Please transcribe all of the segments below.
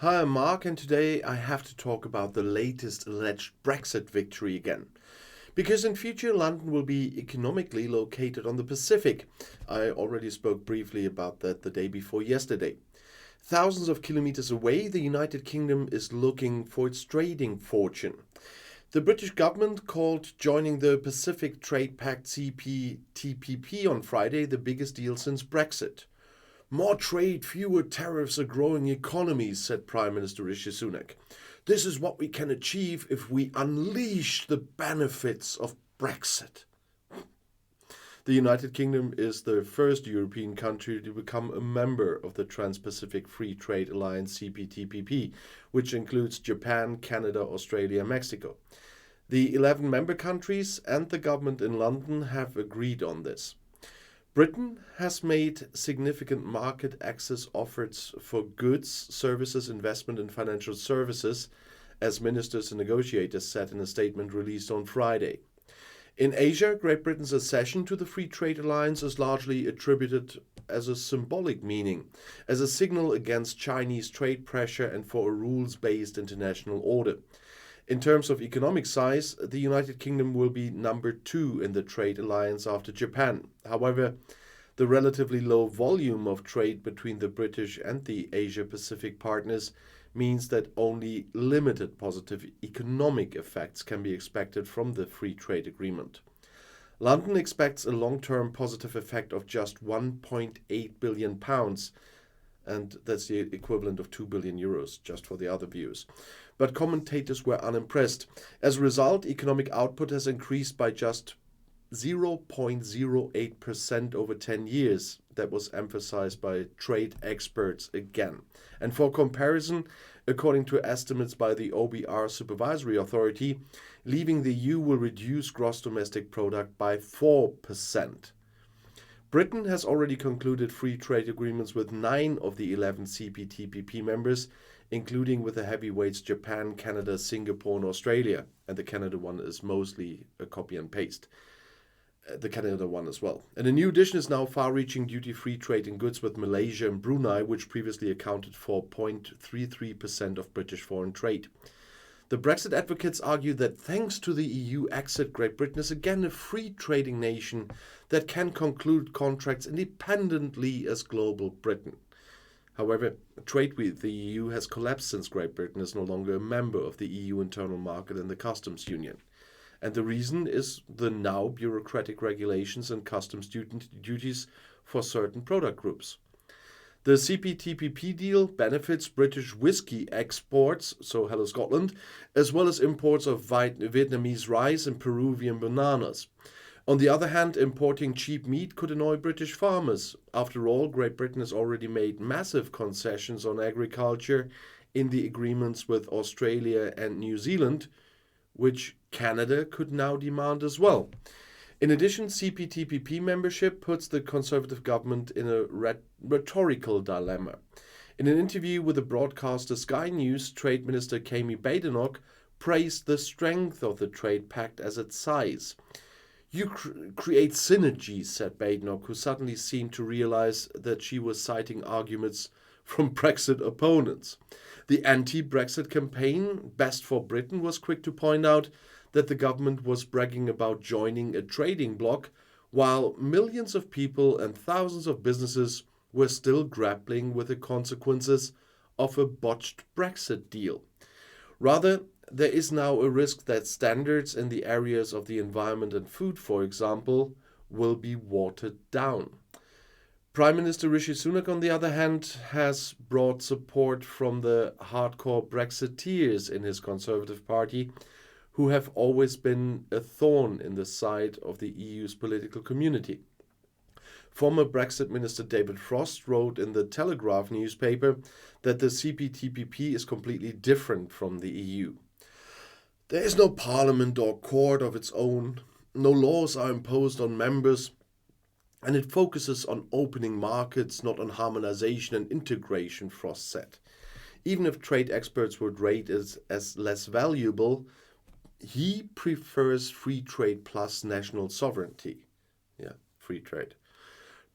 Hi, I'm Mark, and today I have to talk about the latest alleged Brexit victory again. Because in future, London will be economically located on the Pacific. I already spoke briefly about that the day before yesterday. Thousands of kilometers away, the United Kingdom is looking for its trading fortune. The British government called joining the Pacific Trade Pact CPTPP on Friday the biggest deal since Brexit. More trade, fewer tariffs, a growing economy, said Prime Minister Rishi Sunak. This is what we can achieve if we unleash the benefits of Brexit. The United Kingdom is the first European country to become a member of the Trans-Pacific Free Trade Alliance CPTPP, which includes Japan, Canada, Australia, and Mexico. The 11 member countries and the government in London have agreed on this. Britain has made significant market access offers for goods, services, investment, and financial services, as ministers and negotiators said in a statement released on Friday. In Asia, Great Britain's accession to the Free Trade Alliance is largely attributed as a symbolic meaning, as a signal against Chinese trade pressure and for a rules-based international order. In terms of economic size, the United Kingdom will be number 2 in the trade alliance after Japan. However, the relatively low volume of trade between the British and the Asia-Pacific partners means that only limited positive economic effects can be expected from the free trade agreement. London expects a long-term positive effect of just £1.8 billion, and that's the equivalent of 2 billion euros, just for the other viewers. But commentators were unimpressed. As a result, economic output has increased by just 0.08% over 10 years. That was emphasized by trade experts again. And for comparison, according to estimates by the OBR Supervisory Authority, leaving the EU will reduce gross domestic product by 4%. Britain has already concluded free trade agreements with 9 of the 11 CPTPP members, including with the heavyweights Japan, Canada, Singapore, and Australia. And the Canada one is mostly a copy and paste. The Canada one as well. And a new addition is now far-reaching duty-free trade in goods with Malaysia and Brunei, which previously accounted for 0.33% of British foreign trade. The Brexit advocates argue that thanks to the EU exit, Great Britain is again a free trading nation that can conclude contracts independently as global Britain. However, trade with the EU has collapsed since Great Britain is no longer a member of the EU internal market and the customs union. And the reason is the now bureaucratic regulations and customs duties for certain product groups. The CPTPP deal benefits British whiskey exports, so hello Scotland, as well as imports of Vietnamese rice and Peruvian bananas. On the other hand, importing cheap meat could annoy British farmers. After all, Great Britain has already made massive concessions on agriculture in the agreements with Australia and New Zealand, which Canada could now demand as well. In addition, CPTPP membership puts the Conservative government in a rhetorical dilemma. In an interview with the broadcaster Sky News, Trade Minister Kemi Badenoch praised the strength of the trade pact as its size. You create synergies, said Badenoch, who suddenly seemed to realize that she was citing arguments from Brexit opponents. The anti-Brexit campaign, Best for Britain, was quick to point out that the government was bragging about joining a trading bloc, while millions of people and thousands of businesses were still grappling with the consequences of a botched Brexit deal. Rather, there is now a risk that standards in the areas of the environment and food, for example, will be watered down. Prime Minister Rishi Sunak, on the other hand, has brought support from the hardcore Brexiteers in his Conservative Party, who have always been a thorn in the side of the EU's political community. Former Brexit Minister David Frost wrote in the Telegraph newspaper that the CPTPP is completely different from the EU. There is no parliament or court of its own, no laws are imposed on members, and it focuses on opening markets, not on harmonization and integration, Frost said. Even if trade experts would rate it as less valuable, he prefers free trade plus national sovereignty. Yeah, free trade.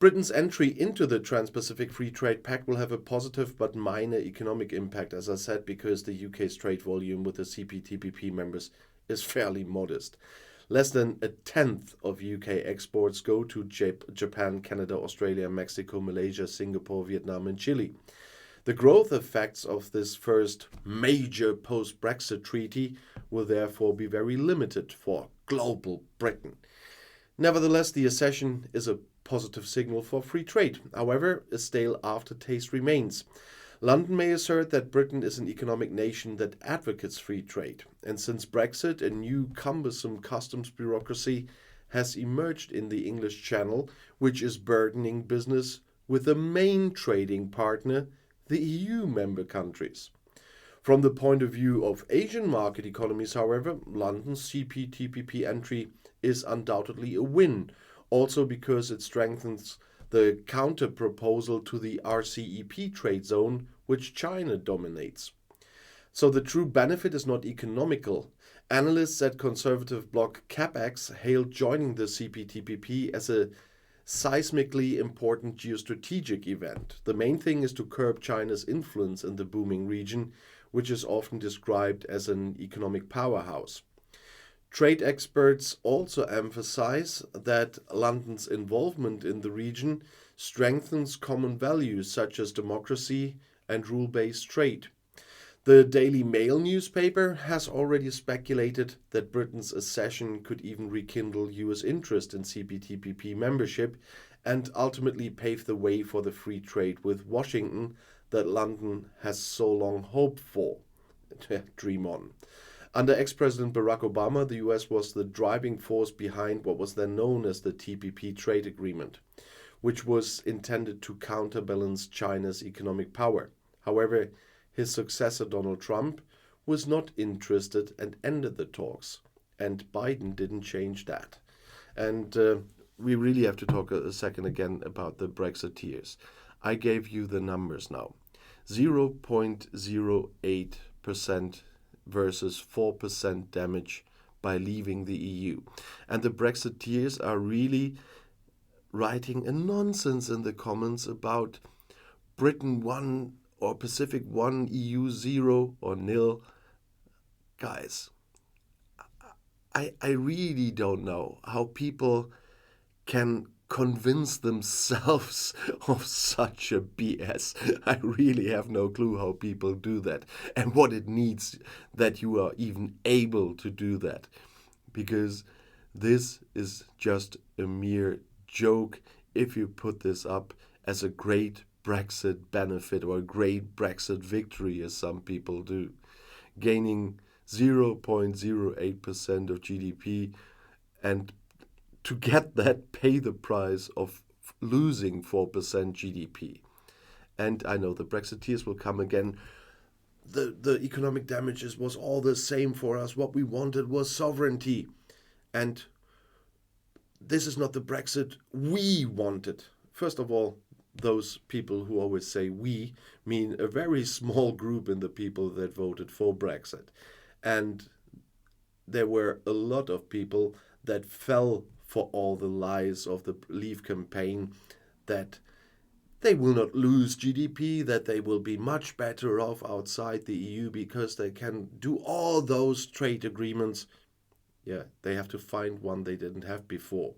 Britain's entry into the Trans-Pacific Free Trade Pact will have a positive but minor economic impact, as I said, because the UK's trade volume with the CPTPP members is fairly modest. Less than a tenth of UK exports go to Japan, Canada, Australia, Mexico, Malaysia, Singapore, Vietnam, and Chile. The growth effects of this first major post-Brexit treaty will therefore be very limited for global Britain. Nevertheless, the accession is a positive signal for free trade. However, a stale aftertaste remains. London may assert that Britain is an economic nation that advocates free trade, and since Brexit, a new cumbersome customs bureaucracy has emerged in the English Channel, which is burdening business with the main trading partner, the EU member countries. From the point of view of Asian market economies, however, London's CPTPP entry is undoubtedly a win, also because it strengthens the counter-proposal to the RCEP trade zone, which China dominates. So the true benefit is not economical. Analysts at conservative bloc CapEx hailed joining the CPTPP as a seismically important geostrategic event. The main thing is to curb China's influence in the booming region, which is often described as an economic powerhouse. Trade experts also emphasize that London's involvement in the region strengthens common values such as democracy and rule-based trade. The Daily Mail newspaper has already speculated that Britain's accession could even rekindle US interest in CPTPP membership and ultimately pave the way for the free trade with Washington that London has so long hoped for. Dream on. Under ex-President Barack Obama, the US was the driving force behind what was then known as the TPP trade agreement, which was intended to counterbalance China's economic power. However, his successor Donald Trump was not interested and ended the talks, and Biden didn't change that. And we really have to talk a second again about the Brexiteers. I gave you the numbers now. 0.08% versus 4% damage by leaving the EU. And the Brexiteers are really writing a nonsense in the comments about Britain 1 or Pacific 1, EU 0 or nil. Guys, I really don't know how people can convince themselves of such a BS. I really have no clue how people do that and what it needs that you are even able to do that. Because this is just a mere joke if you put this up as a great Brexit benefit or a great Brexit victory, as some people do. Gaining 0.08% of GDP and to get that, pay the price of losing 4% GDP. And I know the Brexiteers will come again. The economic damages was all the same for us. What we wanted was sovereignty. And this is not the Brexit we wanted. First of all, those people who always say we mean a very small group in the people that voted for Brexit. And there were a lot of people that fell for all the lies of the Leave campaign, that they will not lose GDP, that they will be much better off outside the EU because they can do all those trade agreements. Yeah, they have to find one they didn't have before.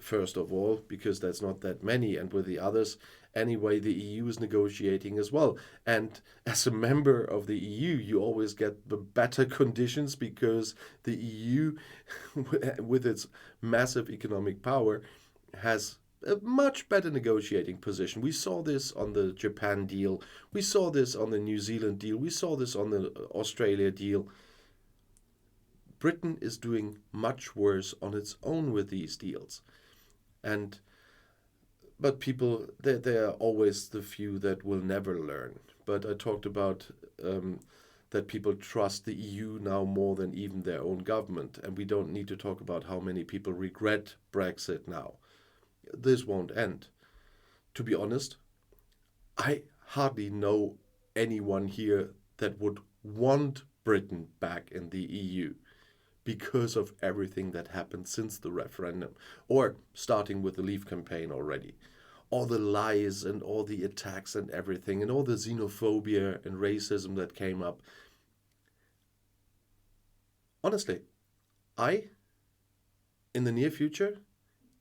First of all, because there's not that many, and with the others, anyway, the EU is negotiating as well. And as a member of the EU, you always get the better conditions because the EU, with its massive economic power, has a much better negotiating position. We saw this on the Japan deal. We saw this on the New Zealand deal. We saw this on the Australia deal. Britain is doing much worse on its own with these deals. But people, they are always the few that will never learn. But I talked about that people trust the EU now more than even their own government. And we don't need to talk about how many people regret Brexit now. This won't end. To be honest, I hardly know anyone here that would want Britain back in the EU. because of everything that happened since the referendum, or starting with the Leave campaign already. All the lies and all the attacks and everything, and all the xenophobia and racism that came up. Honestly, in the near future,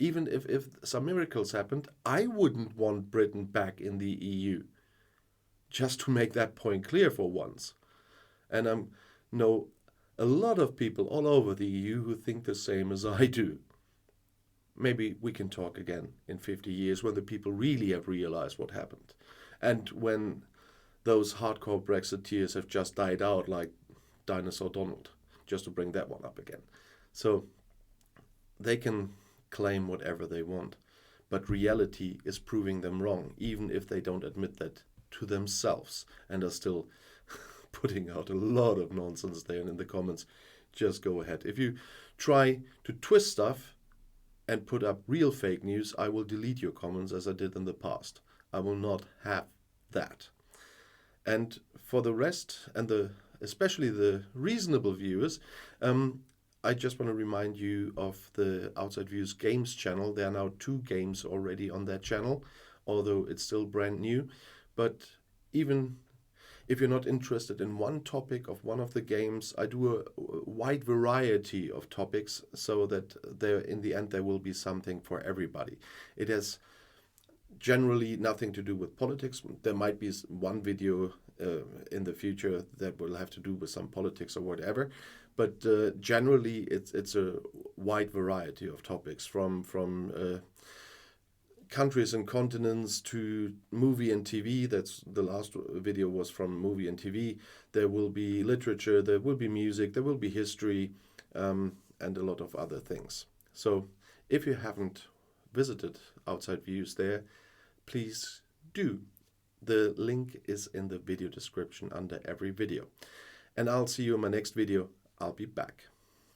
even if some miracles happened, I wouldn't want Britain back in the EU. Just to make that point clear for once. And I know a lot of people all over the EU who think the same as I do. Maybe we can talk again in 50 years when the people really have realized what happened. And when those hardcore Brexiteers have just died out like Dinosaur Donald, just to bring that one up again. So they can claim whatever they want, but reality is proving them wrong, even if they don't admit that to themselves and are still putting out a lot of nonsense there in the comments. Just go ahead. If you try to twist stuff and put up real fake news, I will delete your comments as I did in the past. I will not have that. And for the rest, and especially the reasonable viewers, I just want to remind you of the Outside Views Games channel. There are now 2 games already on that channel, although it's still brand new. But even if you're not interested in one topic of one of the games, I do a wide variety of topics so that in the end there will be something for everybody. It has generally nothing to do with politics. There might be one video in the future that will have to do with some politics or whatever, but generally it's a wide variety of topics from countries and continents to movie and TV. That's the last video was from movie and TV. There will be literature, there will be music, there will be history, and a lot of other things. So if you haven't visited Outside Views there, please do. The link is in the video description under every video. And I'll see you in my next video. I'll be back.